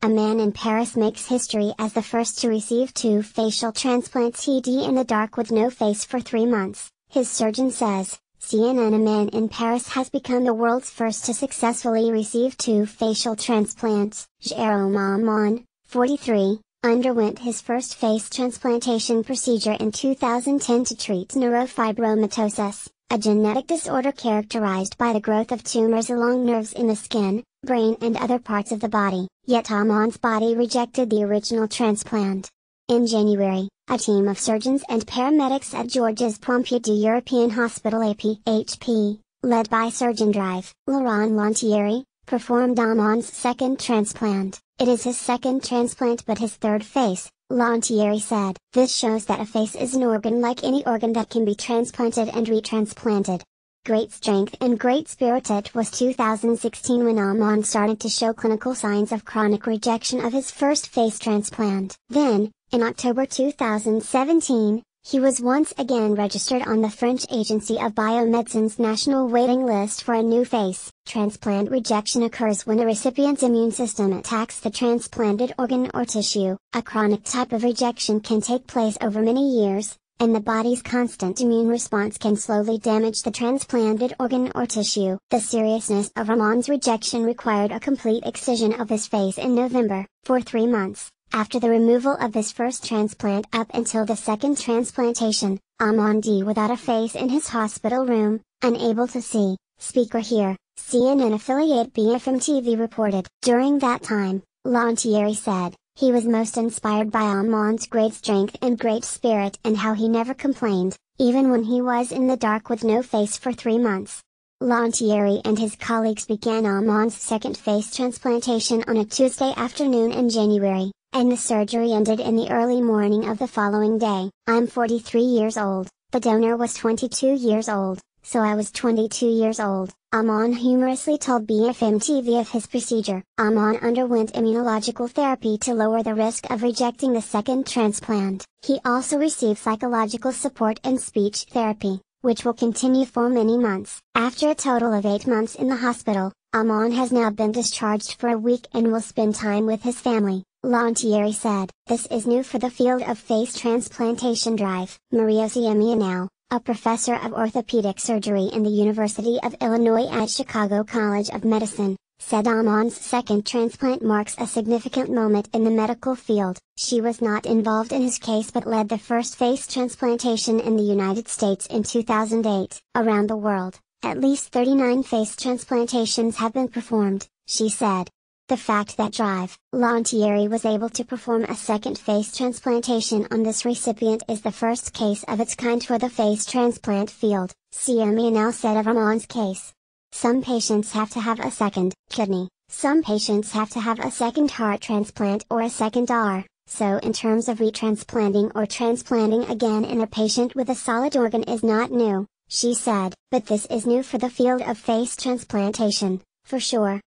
A man in Paris makes history as the first to receive two facial transplants. He died in the dark with no face for 3 months, his surgeon says. CNN. A man in Paris has become the world's first to successfully receive two facial transplants. Jérôme Amon, 43, underwent his first face transplantation procedure in 2010 to treat neurofibromatosis, a genetic disorder characterized by the growth of tumors along nerves in the skin, brain and other parts of the body. Yet Amon's body rejected the original transplant. In January, a team of surgeons and paramedics at Georges Pompidou European Hospital APHP, led by Surgeon Drive Laurent Lantieri, performed Amon's second transplant. It is his second transplant but his third face, Lantieri said. This shows that a face is an organ like any organ that can be transplanted and retransplanted. Great strength and great spirit. It was 2016 when Amon started to show clinical signs of chronic rejection of his first face transplant. Then, in October 2017, he was once again registered on the French Agency of Biomedicine's national waiting list for a new face. Transplant rejection occurs when a recipient's immune system attacks the transplanted organ or tissue. A chronic type of rejection can take place over many years, and the body's constant immune response can slowly damage the transplanted organ or tissue. The seriousness of Amon's rejection required a complete excision of his face in November. For 3 months, after the removal of his first transplant up until the second transplantation, Amon died without a face in his hospital room, unable to see, speak or hear, CNN affiliate BFM TV reported. During that time, Lantieri said, he was most inspired by Amon's great strength and great spirit and how he never complained, even when he was in the dark with no face for 3 months. Lantieri and his colleagues began Amon's second face transplantation on a Tuesday afternoon in January, and the surgery ended in the early morning of the following day. I'm 43 years old, the donor was 22 years old, so I was 22 years old, Amon humorously told BFM TV of his procedure. Amon underwent immunological therapy to lower the risk of rejecting the second transplant. He also received psychological support and speech therapy, which will continue for many months. After a total of 8 months in the hospital, Amon has now been discharged for a week and will spend time with his family, Lantieri said. This is new for the field of face transplantation. Drive Maria Ziemianau, a professor of orthopedic surgery in the University of Illinois at Chicago College of Medicine, said Amon's second transplant marks a significant moment in the medical field. She was not involved in his case but led the first face transplantation in the United States in 2008. Around the world, at least 39 face transplantations have been performed, she said. The fact that Drive Lantieri was able to perform a second face transplantation on this recipient is the first case of its kind for the face transplant field, Ziemianau said of Amon's case. Some patients have to have a second kidney, some patients have to have a second heart transplant or a second R, so in terms of retransplanting or transplanting again in a patient with a solid organ is not new, she said. But this is new for the field of face transplantation, for sure.